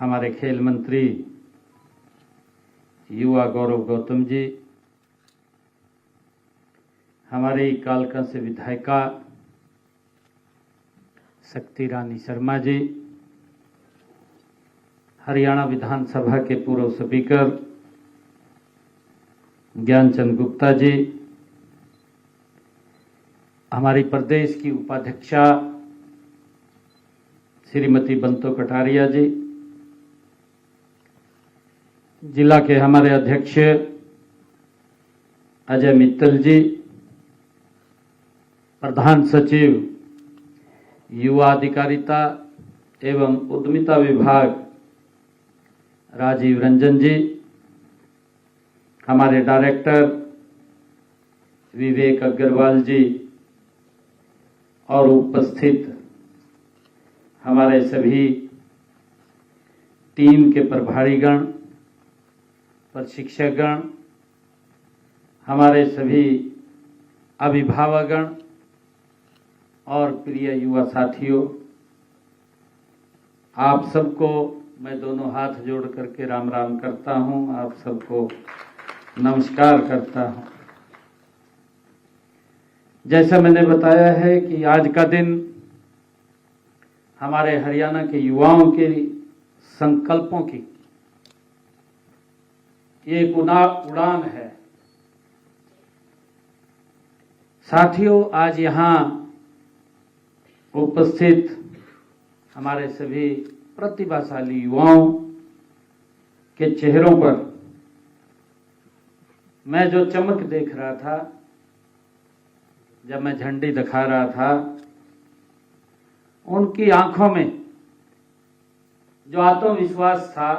हमारे खेल मंत्री युवा गौरव गौतम जी, हमारी कालका से विधायिका शक्ति रानी शर्मा जी, हरियाणा विधानसभा के पूर्व स्पीकर ज्ञानचंद गुप्ता जी, हमारी प्रदेश की उपाध्यक्षा श्रीमती बंतो कटारिया जी, जिला के हमारे अध्यक्ष अजय मित्तल जी, प्रधान सचिव युवा अधिकारिता एवं उद्यमिता विभाग राजीव रंजन जी, हमारे डायरेक्टर विवेक अग्रवाल जी और उपस्थित हमारे सभी टीम के प्रभारीगण, प्रशिक्षकगण, हमारे सभी अभिभावकगण और प्रिय युवा साथियों, आप सबको मैं दोनों हाथ जोड़ करके राम राम करता हूं। आप सबको नमस्कार करता हूं। जैसा मैंने बताया है कि आज का दिन हमारे हरियाणा के युवाओं के संकल्पों की एक उड़ान है। साथियों, आज यहाँ उपस्थित हमारे सभी प्रतिभाशाली युवाओं के चेहरों पर मैं जो चमक देख रहा था जब मैं झंडी दिखा रहा था, उनकी आंखों में जो आत्मविश्वास था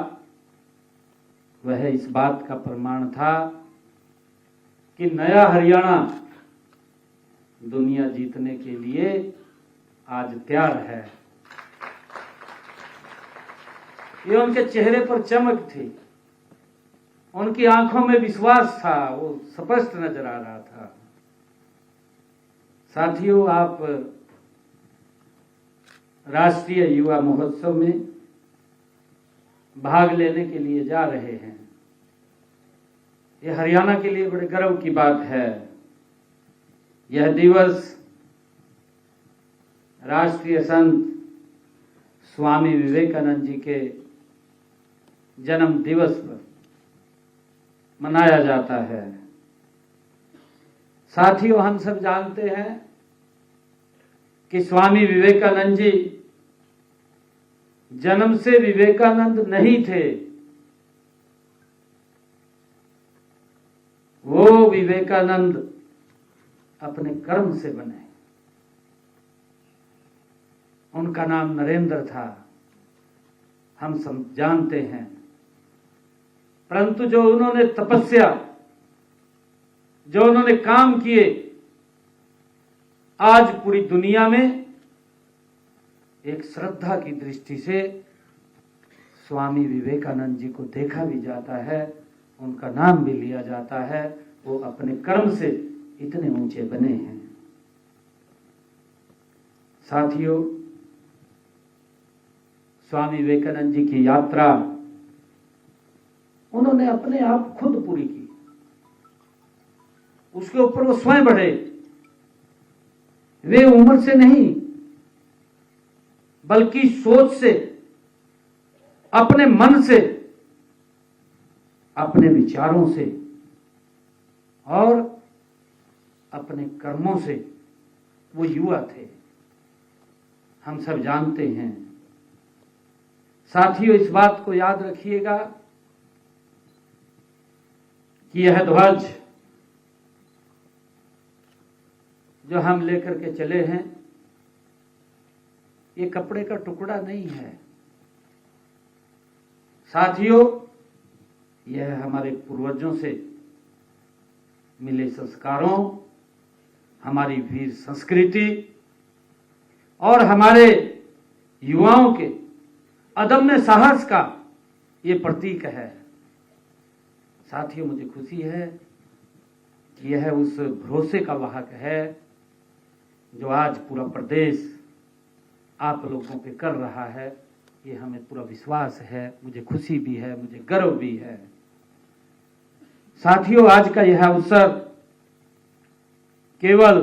वह इस बात का प्रमाण था कि नया हरियाणा दुनिया जीतने के लिए आज तैयार है। ये उनके चेहरे पर चमक थी, उनकी आंखों में विश्वास था, वो स्पष्ट नजर आ रहा था। साथियों, आप राष्ट्रीय युवा महोत्सव में भाग लेने के लिए जा रहे हैं। यह हरियाणा के लिए बड़े गर्व की बात है। यह दिवस राष्ट्रीय संत स्वामी विवेकानंद जी के जन्म दिवस पर मनाया जाता है। साथियों, हम सब जानते हैं कि स्वामी विवेकानंद जी जन्म से विवेकानंद नहीं थे, वो विवेकानंद अपने कर्म से बने। उनका नाम नरेंद्र था, हम सब जानते हैं। परंतु जो उन्होंने तपस्या, जो उन्होंने काम किए, आज पूरी दुनिया में एक श्रद्धा की दृष्टि से स्वामी विवेकानंद जी को देखा भी जाता है, उनका नाम भी लिया जाता है। वो अपने कर्म से इतने ऊंचे बने हैं। साथियों, स्वामी विवेकानंद जी की यात्रा उन्होंने अपने आप खुद पूरी की। उसके ऊपर वो स्वयं बढ़े। वे उम्र से नहीं बल्कि सोच से, अपने मन से, अपने विचारों से और अपने कर्मों से वो युवा थे, हम सब जानते हैं। साथियों, इस बात को याद रखिएगा कि यह ध्वज जो हम लेकर के चले हैं, ये कपड़े का टुकड़ा नहीं है। साथियों, यह हमारे पूर्वजों से मिले संस्कारों, हमारी वीर संस्कृति और हमारे युवाओं के अदम्य साहस का ये प्रतीक है। साथियों, मुझे खुशी है कि यह उस भरोसे का वाहक है जो आज पूरा प्रदेश आप लोगों पे कर रहा है। ये हमें पूरा विश्वास है, मुझे खुशी भी है, मुझे गर्व भी है। साथियों, आज का यह अवसर केवल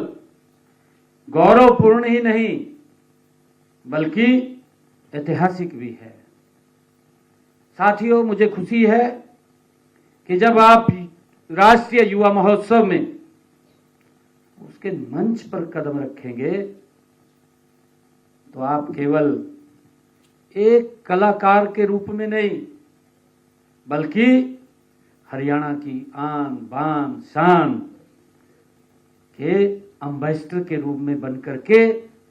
गौरवपूर्ण ही नहीं बल्कि ऐतिहासिक भी है। साथियों, मुझे खुशी है कि जब आप राष्ट्रीय युवा महोत्सव में उसके मंच पर कदम रखेंगे तो आप केवल एक कलाकार के रूप में नहीं बल्कि हरियाणा की आन बान शान के एम्बेसडर के रूप में बनकर के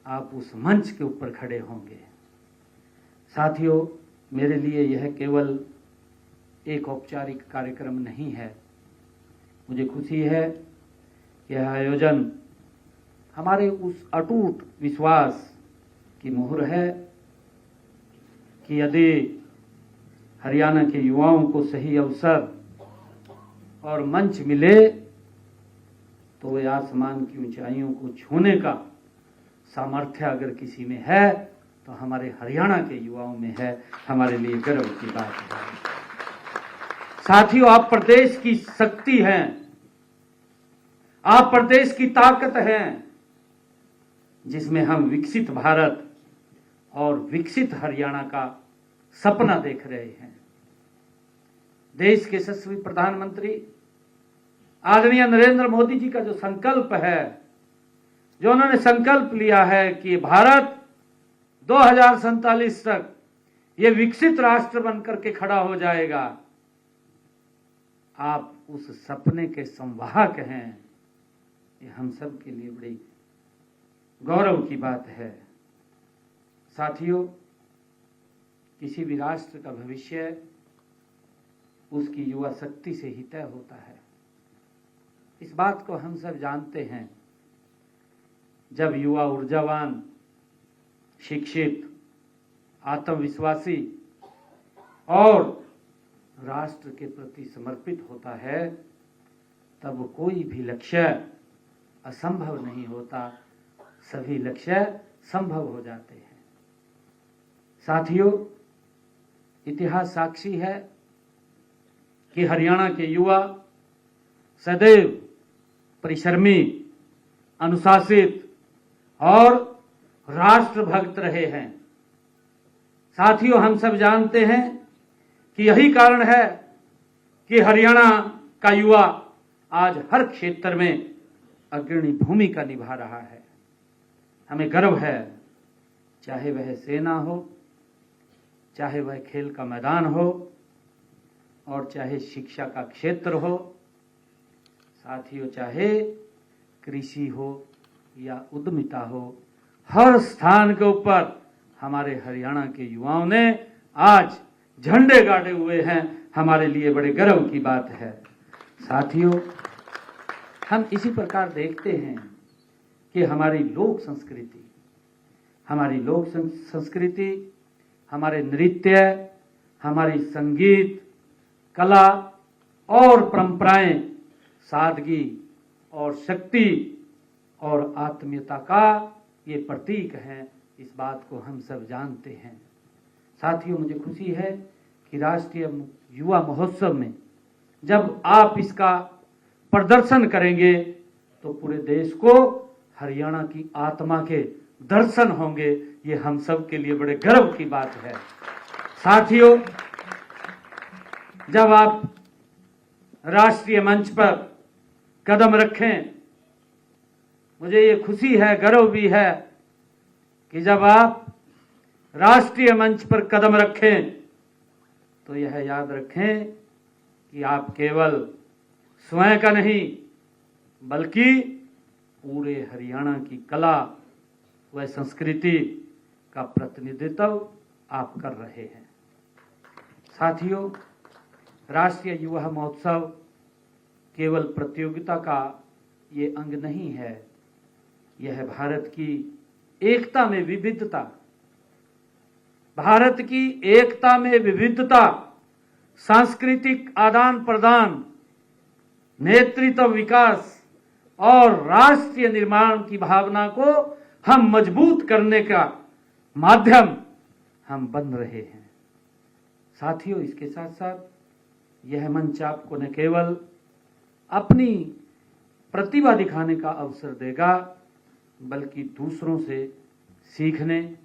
आप उस मंच के ऊपर खड़े होंगे। साथियों, मेरे लिए यह केवल एक औपचारिक कार्यक्रम नहीं है। मुझे खुशी है कि यह आयोजन हमारे उस अटूट विश्वास की मोहर है कि यदि हरियाणा के युवाओं को सही अवसर और मंच मिले तो वे आसमान की ऊंचाइयों को छूने का सामर्थ्य अगर किसी में है तो हमारे हरियाणा के युवाओं में है। हमारे लिए गर्व की बात है। साथियों, आप प्रदेश की शक्ति हैं, आप प्रदेश की ताकत हैं, जिसमें हम विकसित भारत और विकसित हरियाणा का सपना देख रहे हैं। देश के यशस्वी प्रधानमंत्री आदरणीय नरेंद्र मोदी जी का जो संकल्प है, जो उन्होंने संकल्प लिया है कि भारत 2047 तक ये विकसित राष्ट्र बनकर के खड़ा हो जाएगा, आप उस सपने के संवाहक हैं। ये हम सब के लिए बड़ी गौरव की बात है। साथियों, किसी भी राष्ट्र का भविष्य उसकी युवा शक्ति से ही तय होता है। इस बात को हम सब जानते हैं। जब युवा ऊर्जावान, शिक्षित, आत्मविश्वासी और राष्ट्र के प्रति समर्पित होता है तब कोई भी लक्ष्य असंभव नहीं होता, सभी लक्ष्य संभव हो जाते हैं। साथियों, इतिहास साक्षी है कि हरियाणा के युवा सदैव परिश्रमी, अनुशासित और राष्ट्रभक्त रहे हैं। साथियों, हम सब जानते हैं कि यही कारण है कि हरियाणा का युवा आज हर क्षेत्र में अग्रणी भूमिका निभा रहा है। हमें गर्व है, चाहे वह सेना हो, चाहे वह खेल का मैदान हो और चाहे शिक्षा का क्षेत्र हो। साथियों, चाहे कृषि हो या उद्यमिता हो, हर स्थान के ऊपर हमारे हरियाणा के युवाओं ने आज झंडे गाड़े हुए हैं। हमारे लिए बड़े गर्व की बात है। साथियों, हम इसी प्रकार देखते हैं कि हमारी लोक संस्कृति, हमारे नृत्य, हमारी संगीत, कला और परंपराएं सादगी और शक्ति और आत्मीयता का ये प्रतीक हैं। इस बात को हम सब जानते हैं। साथियों, मुझे खुशी है कि राष्ट्रीय युवा महोत्सव में जब आप इसका प्रदर्शन करेंगे तो पूरे देश को हरियाणा की आत्मा के दर्शन होंगे। ये हम सब के लिए बड़े गर्व की बात है। साथियों, जब आप राष्ट्रीय मंच पर कदम रखें, मुझे ये खुशी है, गर्व भी है कि जब आप राष्ट्रीय मंच पर कदम रखें तो यह याद रखें कि आप केवल स्वयं का नहीं बल्कि पूरे हरियाणा की कला व संस्कृति का प्रतिनिधित्व आप कर रहे हैं। साथियों, राष्ट्रीय युवा महोत्सव केवल प्रतियोगिता का ये अंग नहीं है, यह भारत की एकता में विविधता, भारत की एकता में विविधता, सांस्कृतिक आदान प्रदान, नेतृत्व विकास और राष्ट्रीय निर्माण की भावना को हम मजबूत करने का माध्यम हम बन रहे हैं। साथियों, इसके साथ साथ यह मंच आपको न केवल अपनी प्रतिभा दिखाने का अवसर देगा, बल्कि दूसरों से सीखने,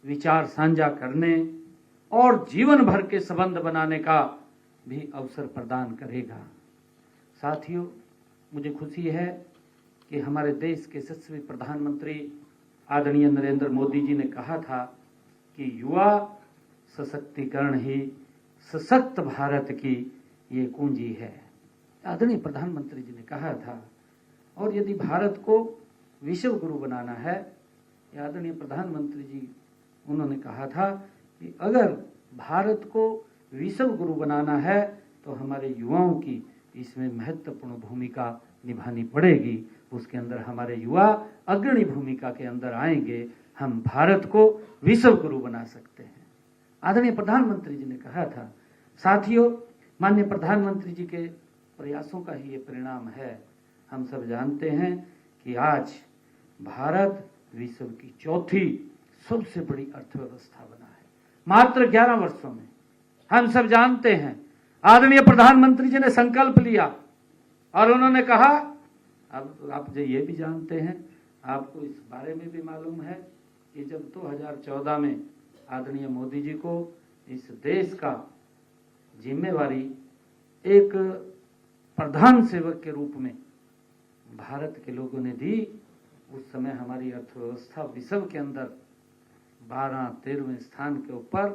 विचार साझा करने और जीवन भर के संबंध बनाने का भी अवसर प्रदान करेगा। साथियों, मुझे खुशी है कि हमारे देश के यशस्वी प्रधानमंत्री आदरणीय नरेंद्र मोदी जी ने कहा था कि युवा सशक्तिकरण ही सशक्त भारत की ये कुंजी है। आदरणीय प्रधानमंत्री जी ने कहा था, और यदि भारत को विश्व गुरु बनाना है, आदरणीय प्रधानमंत्री जी उन्होंने कहा था कि अगर भारत को विश्व गुरु बनाना है तो हमारे युवाओं की इसमें महत्वपूर्ण भूमिका निभानी पड़ेगी। उसके अंदर हमारे युवा अग्रणी भूमिका के अंदर आएंगे, हम भारत को विश्व गुरु बना सकते हैं। आदरणीय प्रधानमंत्री जी ने कहा था। साथियों, माननीय प्रधानमंत्री जी के प्रयासों का ही ये परिणाम है। हम सब जानते हैं कि आज भारत विश्व की चौथी सबसे बड़ी अर्थव्यवस्था बना है मात्र 11 वर्षों में। हम सब जानते हैं, आदरणीय प्रधानमंत्री जी ने संकल्प लिया और उन्होंने कहा, अब आप ये भी जानते हैं, आपको इस बारे में भी मालूम है कि जब 2014 में आदरणीय मोदी जी को इस देश का जिम्मेवारी एक प्रधान सेवक के रूप में भारत के लोगों ने दी, उस समय हमारी अर्थव्यवस्था विश्व के अंदर 12-13वें स्थान के ऊपर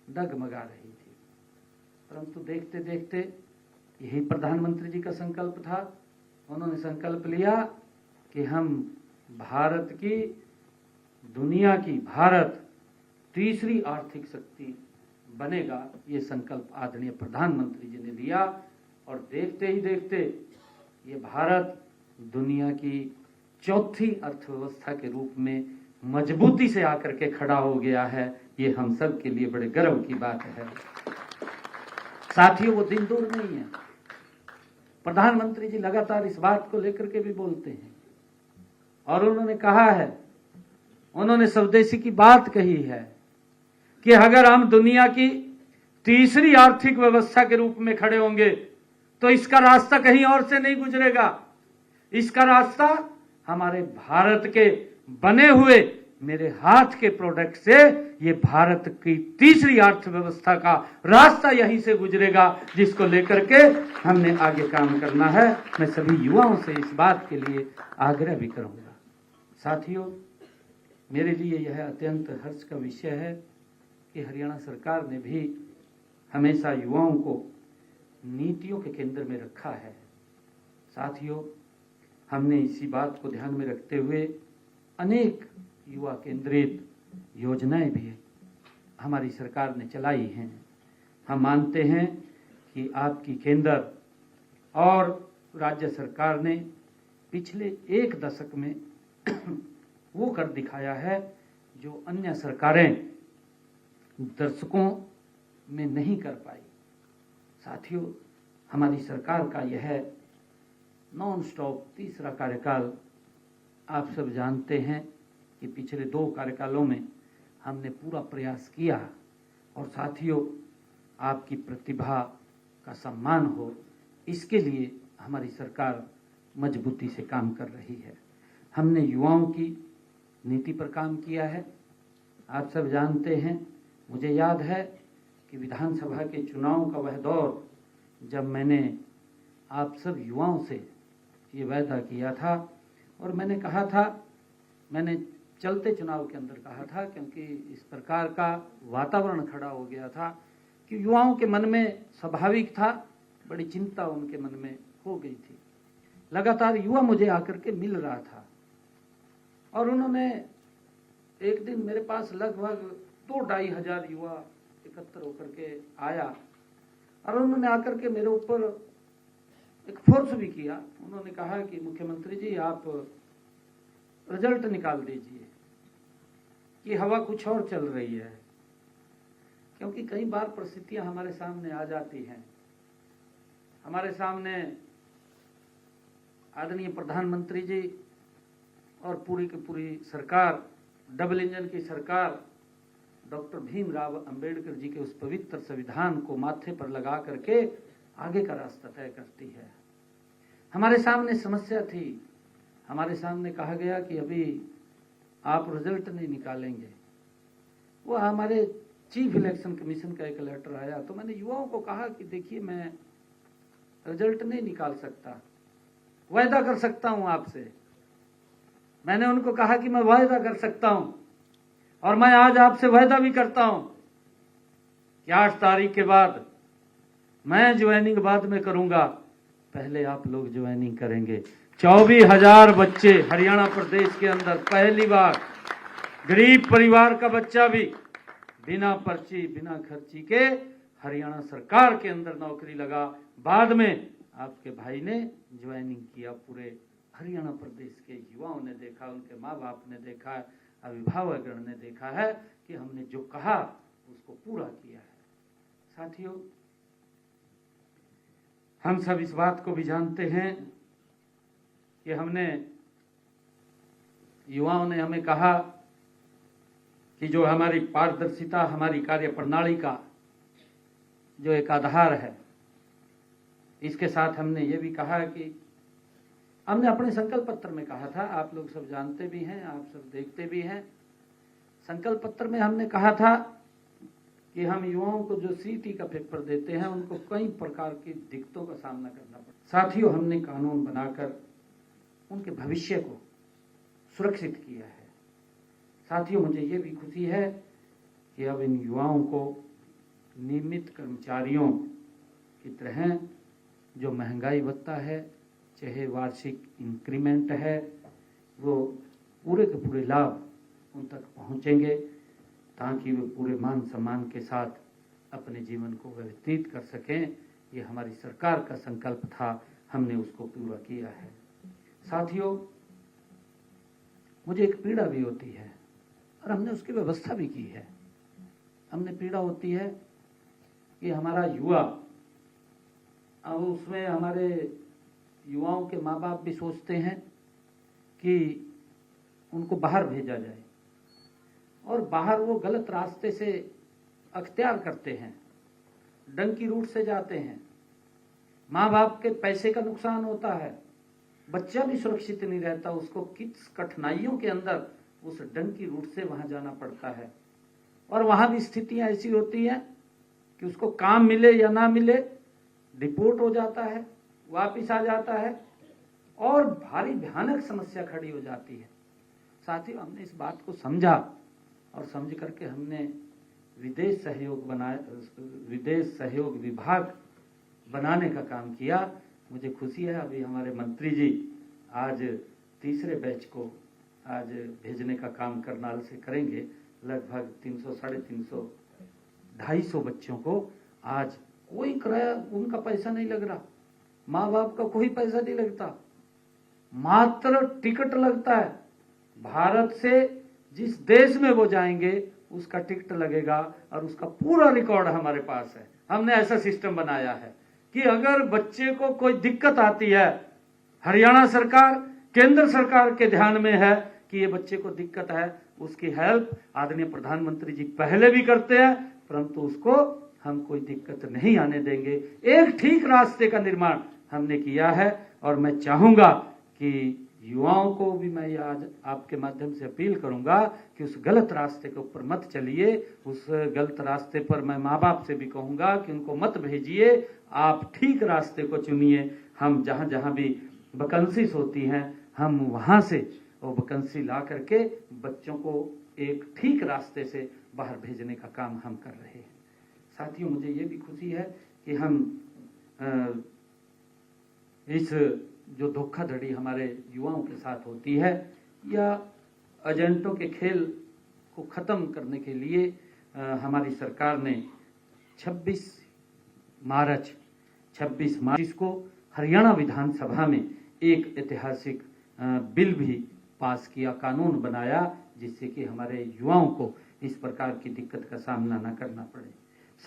डगमगा रही थी। परंतु देखते देखते यही प्रधानमंत्री जी का संकल्प था। उन्होंने संकल्प लिया कि हम भारत की, दुनिया की, भारत तीसरी आर्थिक शक्ति बनेगा। ये संकल्प आदरणीय प्रधानमंत्री जी ने लिया और देखते ही देखते ये भारत दुनिया की चौथी अर्थव्यवस्था के रूप में मजबूती से आकर के खड़ा हो गया है। ये हम सब के लिए बड़े गर्व की बात है। साथियों, वो दिन दूर नहीं है। प्रधानमंत्री जी लगातार इस बात को लेकर के भी बोलते हैं और उन्होंने कहा है, उन्होंने स्वदेशी की बात कही है कि अगर हम दुनिया की तीसरी आर्थिक व्यवस्था के रूप में खड़े होंगे तो इसका रास्ता कहीं और से नहीं गुजरेगा। इसका रास्ता हमारे भारत के बने हुए मेरे हाथ के प्रोडक्ट से, ये भारत की तीसरी अर्थव्यवस्था का रास्ता यहीं से गुजरेगा, जिसको लेकर के हमने आगे काम करना है। मैं सभी युवाओं से इस बात के लिए आग्रह भी करूंगा। साथियों, मेरे लिए यह अत्यंत हर्ष का विषय है कि हरियाणा सरकार ने भी हमेशा युवाओं को नीतियों के केंद्र में रखा है। साथियों, हमने इसी बात को ध्यान में रखते हुए अनेक युवा केंद्रित योजनाएं भी हमारी सरकार ने चलाई हैं। हम मानते हैं कि आपकी केंद्र और राज्य सरकार ने पिछले 1 दशक में वो कर दिखाया है जो अन्य सरकारें दशकों में नहीं कर पाई। साथियों, हमारी सरकार का यह नॉन स्टॉप तीसरा कार्यकाल, आप सब जानते हैं कि पिछले 2 कार्यकालों में हमने पूरा प्रयास किया और साथियों, आपकी प्रतिभा का सम्मान हो, इसके लिए हमारी सरकार मजबूती से काम कर रही है। हमने युवाओं की नीति पर काम किया है। आप सब जानते हैं, मुझे याद है कि विधानसभा के चुनाव का वह दौर जब मैंने आप सब युवाओं से ये वायदा किया था और मैंने कहा था, मैंने चलते चुनाव के अंदर कहा था, क्योंकि इस प्रकार का वातावरण खड़ा हो गया था कि युवाओं के मन में स्वाभाविक था, बड़ी चिंता उनके मन में हो गई थी। लगातार युवा मुझे आकर के मिल रहा था और उन्होंने एक दिन मेरे पास लगभग 2-2.5 हजार युवा एकत्र होकर के आया और उन्होंने आकर के मेरे ऊपर एक फोर्स भी किया। उन्होंने कहा कि मुख्यमंत्री जी, आप रिजल्ट निकाल दीजिए कि हवा कुछ और चल रही है, क्योंकि कई बार परिस्थितियां हमारे सामने आ जाती हैं। हमारे सामने आदरणीय प्रधानमंत्री जी और पूरी की पूरी सरकार, डबल इंजन की सरकार डॉक्टर भीमराव अंबेडकर जी के उस पवित्र संविधान को माथे पर लगा करके आगे का रास्ता तय करती है। हमारे सामने समस्या थी, हमारे सामने कहा गया कि अभी आप रिजल्ट नहीं निकालेंगे। वो हमारे चीफ इलेक्शन कमीशन का एक लेटर आया, तो मैंने युवाओं को कहा कि देखिए मैं रिजल्ट नहीं निकाल सकता, वायदा कर सकता हूं आपसे। मैंने उनको कहा कि मैं वायदा कर सकता हूं और मैं आज आपसे वायदा भी करता हूं कि 8 तारीख के बाद मैं ज्वाइनिंग बाद में करूंगा, पहले आप लोग ज्वाइनिंग करेंगे। 24,000 बच्चे हरियाणा प्रदेश के अंदर पहली बार, गरीब परिवार का बच्चा भी बिना पर्ची बिना खर्ची के हरियाणा सरकार के अंदर नौकरी लगा। बाद में आपके भाई ने ज्वाइनिंग किया। पूरे हरियाणा प्रदेश के युवाओं ने देखा, उनके माँ बाप ने देखा, अभिभावकगण ने देखा है कि हमने जो कहा उसको पूरा किया है। साथियों, हम सब इस बात को भी जानते हैं कि युवाओं ने हमें कहा कि जो हमारी पारदर्शिता, हमारी कार्य प्रणाली का जो एक आधार है, इसके साथ हमने ये भी कहा कि हमने अपने संकल्प पत्र में कहा था, आप लोग सब जानते भी हैं, आप सब देखते भी हैं, संकल्प पत्र में हमने कहा था कि हम युवाओं को जो सीटी का पेपर देते हैं उनको कई प्रकार की दिक्कतों का सामना करना पड़ता। साथियों, हमने कानून बनाकर उनके भविष्य को सुरक्षित किया है। साथियों, मुझे ये भी खुशी है कि अब इन युवाओं को नियमित कर्मचारियों की तरह जो महंगाई भत्ता है, चाहे वार्षिक इंक्रीमेंट है, वो पूरे के पूरे लाभ उन तक पहुंचेंगे ताकि वे पूरे मान सम्मान के साथ अपने जीवन को व्यतीत कर सकें। ये हमारी सरकार का संकल्प था, हमने उसको पूरा किया है। साथियों, मुझे एक पीड़ा भी होती है और हमने उसकी व्यवस्था भी की है। हमने पीड़ा होती है कि हमारा युवा, अब उसमें हमारे युवाओं के माँ बाप भी सोचते हैं कि उनको बाहर भेजा जाए और बाहर वो गलत रास्ते से अख्तियार करते हैं, डंकी रूट से जाते हैं। माँ बाप के पैसे का नुकसान होता है, बच्चा भी सुरक्षित नहीं रहता, उसको किस कठिनाइयों के अंदर उस डंकी रूट से वहां जाना पड़ता है। और वहां भी स्थितियां ऐसी होती हैं कि उसको काम मिले या ना मिले, डिपोर्ट हो जाता है, वापिस आ जाता है और भारी भयानक समस्या खड़ी हो जाती है। साथियों, हमने इस बात को समझा और समझ करके हमने विदेश सहयोग विभाग बनाने का काम किया। मुझे खुशी है, अभी हमारे मंत्री जी आज तीसरे बैच को आज भेजने का काम करनाल से करेंगे। लगभग 300, 350, 250 बच्चों को आज कोई किराया उनका पैसा नहीं लग रहा, माँ बाप का कोई पैसा नहीं लगता, मात्र टिकट लगता है। भारत से जिस देश में वो जाएंगे उसका टिकट लगेगा और उसका पूरा रिकॉर्ड हमारे पास है। हमने ऐसा सिस्टम बनाया है कि अगर बच्चे को कोई दिक्कत आती है, हरियाणा सरकार, केंद्र सरकार के ध्यान में है कि ये बच्चे को दिक्कत है, उसकी हेल्प आदरणीय प्रधानमंत्री जी पहले भी करते हैं, परंतु उसको हम कोई दिक्कत नहीं आने देंगे। एक ठीक रास्ते का निर्माण हमने किया है और मैं चाहूंगा कि युवाओं को भी मैं आज आपके माध्यम से अपील करूंगा कि उस गलत रास्ते के ऊपर मत चलिए। उस गलत रास्ते पर मैं माँ बाप से भी कहूंगा कि उनको मत भेजिए, आप ठीक रास्ते को चुनिए। हम जहाँ जहाँ भी वैकेंसीज होती हैं, हम वहाँ से वो वैकेंसी ला करके बच्चों को एक ठीक रास्ते से बाहर भेजने का काम हम कर रहे हैं। साथियों, मुझे ये भी खुशी है कि हम इस जो धोखाधड़ी हमारे युवाओं के साथ होती है या एजेंटों के खेल को ख़त्म करने के लिए हमारी सरकार ने 26 मार्च को हरियाणा विधानसभा में एक ऐतिहासिक बिल भी पास किया, कानून बनाया, जिससे कि हमारे युवाओं को इस प्रकार की दिक्कत का सामना न करना पड़े।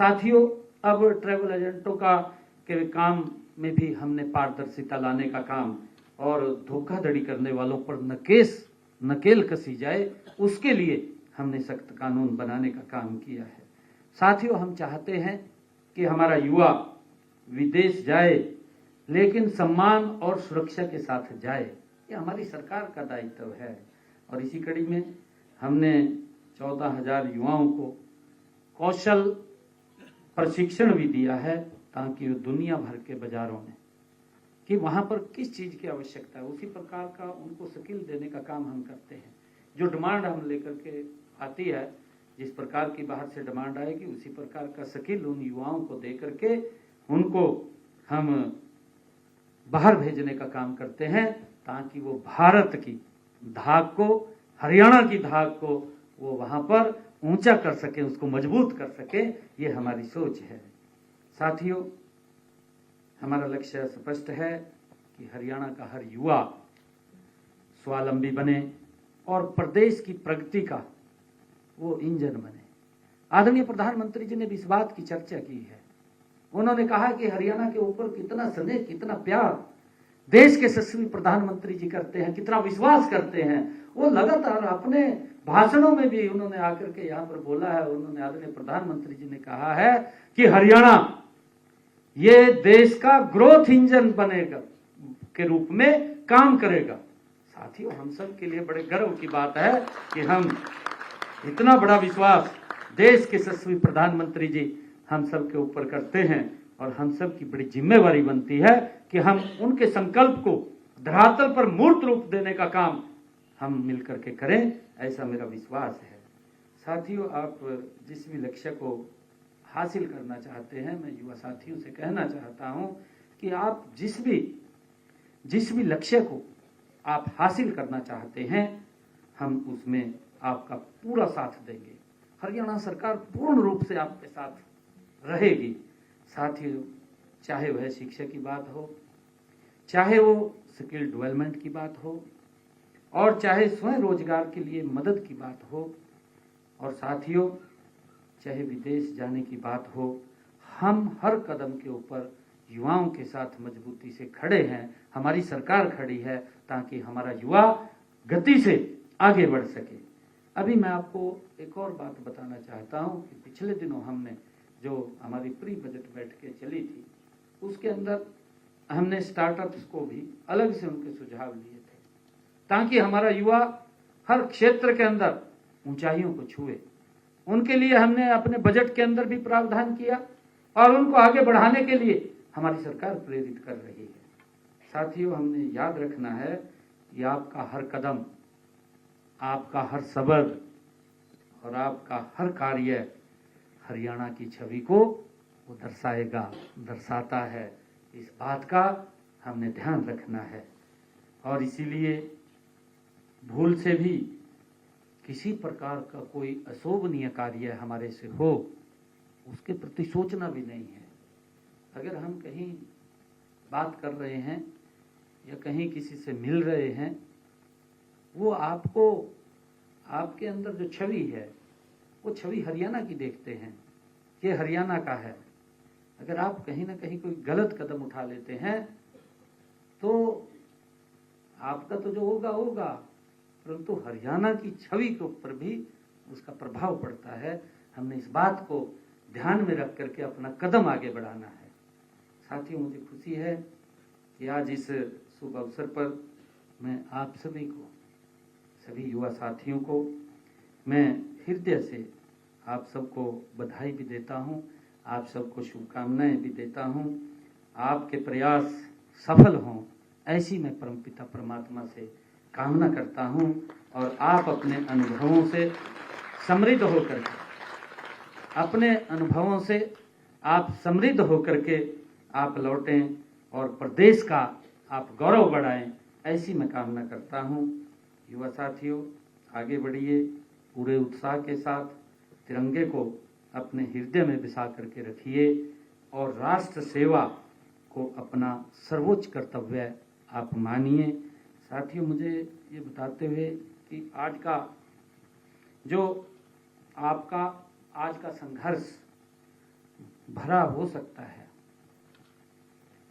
साथियों, अब ट्रैवल एजेंटों के काम में भी हमने पारदर्शिता लाने का काम और धोखाधड़ी करने वालों पर नकेल कसी जाए, उसके लिए हमने सख्त कानून बनाने का काम किया है। साथियों, हम चाहते हैं कि हमारा युवा विदेश जाए, लेकिन सम्मान और सुरक्षा के साथ जाए। ये हमारी सरकार का दायित्व है। और इसी कड़ी में हमने 14,000 युवाओं को कौशल प्रशिक्षण भी दिया है, ताकि वो दुनिया भर के बाजारों में कि वहां पर किस चीज की आवश्यकता है, उसी प्रकार का उनको स्किल देने का काम हम करते हैं। जो डिमांड हम लेकर के आती है, जिस प्रकार की बाहर से डिमांड आएगी, उसी प्रकार का स्किल उन युवाओं को दे करके उनको हम बाहर भेजने का काम करते हैं, ताकि वो भारत की धाक को, हरियाणा की धाक को वो वहां पर ऊंचा कर सके, उसको मजबूत कर सके। ये हमारी सोच है। साथियों, हमारा लक्ष्य स्पष्ट है कि हरियाणा का हर युवा स्वावलंबी बने और प्रदेश की प्रगति का वो इंजन बने। आदरणीय प्रधानमंत्री जी ने भी इस बात की चर्चा की है। उन्होंने कहा कि हरियाणा के ऊपर कितना स्नेह, कितना प्यार देश के यशस्वी प्रधानमंत्री जी करते हैं, कितना विश्वास करते हैं। वो लगातार अपने भाषणों में भी उन्होंने आकर के यहाँ पर बोला है। उन्होंने, आदरणीय प्रधानमंत्री जी ने कहा है कि हरियाणा ये देश का ग्रोथ इंजन बनेगा, के रूप में काम करेगा। साथियों, हम सब के लिए बड़े गर्व की बात है कि हम इतना बड़ा विश्वास देश के यशस्वी प्रधानमंत्री जी हम सब के ऊपर करते हैं, और हम सब की बड़ी जिम्मेवारी बनती है कि हम उनके संकल्प को धरातल पर मूर्त रूप देने का काम हम मिलकर के करें, ऐसा मेरा विश्वास है। साथियों, आप जिस भी लक्ष्य को हासिल करना चाहते हैं, मैं युवा साथियों से कहना चाहता हूं कि आप जिस भी लक्ष्य को आप हासिल करना चाहते हैं, हम उसमें आपका पूरा साथ देंगे। हरियाणा सरकार पूर्ण रूप से आपके साथ रहेगी। साथियों, चाहे वह शिक्षा की बात हो, चाहे वो स्किल डेवलपमेंट की बात हो, और चाहे स्वयं रोजगार के लिए मदद की बात हो, और साथियों, चाहे विदेश जाने की बात हो, हम हर कदम के ऊपर युवाओं के साथ मजबूती से खड़े हैं। हमारी सरकार खड़ी है ताकि हमारा युवा गति से आगे बढ़ सके। अभी मैं आपको एक और बात बताना चाहता हूं कि पिछले दिनों हमने जो हमारी प्री बजट बैठकें चली थी, उसके अंदर हमने स्टार्टअप्स को भी अलग से उनके सुझाव लिए थे, ताकि हमारा युवा हर क्षेत्र के अंदर ऊंचाइयों को छुए। उनके लिए हमने अपने बजट के अंदर भी प्रावधान किया, और उनको आगे बढ़ाने के लिए हमारी सरकार प्रेरित कर रही है। साथियों, हमने याद रखना है कि आपका हर कदम, आपका हर शब्द और आपका हर कार्य हरियाणा की छवि को वो दर्शाता है। इस बात का हमने ध्यान रखना है, और इसीलिए भूल से भी किसी प्रकार का कोई अशोभनीय कार्य हमारे से हो, उसके प्रति सोचना भी नहीं है। अगर हम कहीं बात कर रहे हैं या कहीं किसी से मिल रहे हैं, वो आपको, आपके अंदर जो छवि है, वो छवि हरियाणा की देखते हैं, ये हरियाणा का है। अगर आप कहीं ना कहीं कोई गलत कदम उठा लेते हैं, तो आपका तो जो होगा, परंतु हरियाणा की छवि के ऊपर भी उसका प्रभाव पड़ता है। हमने इस बात को ध्यान में रख करके अपना कदम आगे बढ़ाना है। साथियों, मुझे खुशी है कि आज इस शुभ अवसर पर मैं आप सभी को, सभी युवा साथियों को मैं हृदय से आप सबको बधाई भी देता हूं, आप सबको शुभकामनाएं भी देता हूं। आपके प्रयास सफल हों, ऐसी मैं परमपिता परमात्मा से कामना करता हूं, और आप अपने अनुभवों से समृद्ध होकर के, अपने अनुभवों से आप समृद्ध होकर के आप लौटें और प्रदेश का आप गौरव बढ़ाएं, ऐसी मैं कामना करता हूं। युवा साथियों, आगे बढ़िए, पूरे उत्साह के साथ तिरंगे को अपने हृदय में बिसा करके रखिए, और राष्ट्र सेवा को अपना सर्वोच्च कर्तव्य आप मानिए। साथियों, मुझे ये बताते हुए कि आज का जो आपका आज का संघर्ष भरा हो सकता है,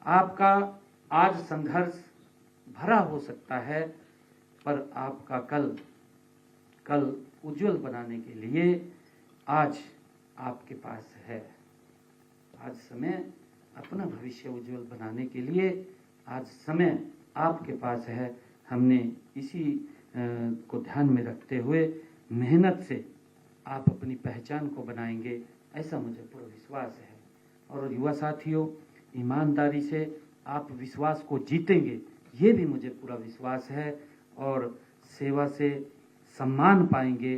आपका आज संघर्ष भरा हो सकता है, पर आपका कल उज्जवल बनाने के लिए आज आपके पास है। आज समय अपना भविष्य उज्जवल बनाने के लिए आज समय आपके पास है। हमने इसी को ध्यान में रखते हुए मेहनत से आप अपनी पहचान को बनाएंगे, ऐसा मुझे पूरा विश्वास है। और युवा साथियों, ईमानदारी से आप विश्वास को जीतेंगे, ये भी मुझे पूरा विश्वास है। और सेवा से सम्मान पाएंगे,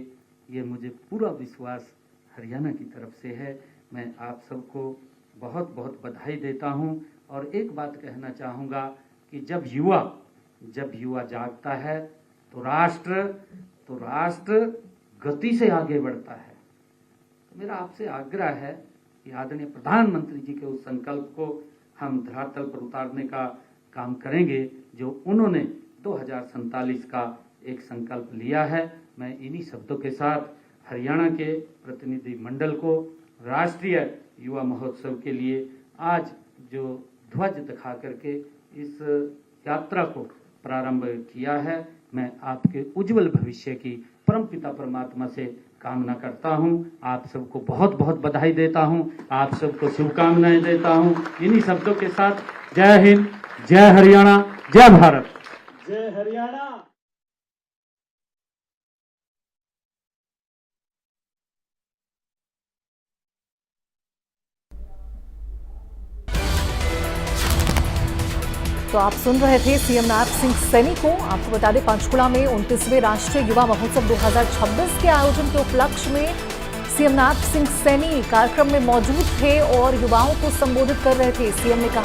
ये मुझे पूरा विश्वास हरियाणा की तरफ से है। मैं आप सबको बहुत बहुत बधाई देता हूं। और एक बात कहना चाहूँगा कि जब युवा जागता है तो राष्ट्र गति से आगे बढ़ता है। तो मेरा आपसे आग्रह है कि आदरणीय प्रधानमंत्री जी के उस संकल्प को हम धरातल पर उतारने का काम करेंगे जो उन्होंने 2047 का एक संकल्प लिया है। मैं इन्हीं शब्दों के साथ हरियाणा के प्रतिनिधि मंडल को राष्ट्रीय युवा महोत्सव के लिए आज जो ध्वज दिखा करके इस यात्रा को प्रारंभ किया है, मैं आपके उज्जवल भविष्य की परमपिता परमात्मा से कामना करता हूं। आप सबको बहुत बहुत बधाई देता हूं, आप सबको शुभकामनाएं देता हूं। इन्हीं शब्दों के साथ जय हिंद, जय हरियाणा, जय भारत। जय हरियाणा। तो आप सुन रहे थे सीएम नायब सिंह सैनी को। आपको बता दें, पंचकुला में 29वें राष्ट्रीय युवा महोत्सव 2026 के आयोजन के उपलक्ष्य में सीएम नायब सिंह सैनी कार्यक्रम में मौजूद थे और युवाओं को संबोधित कर रहे थे। सीएम ने कहा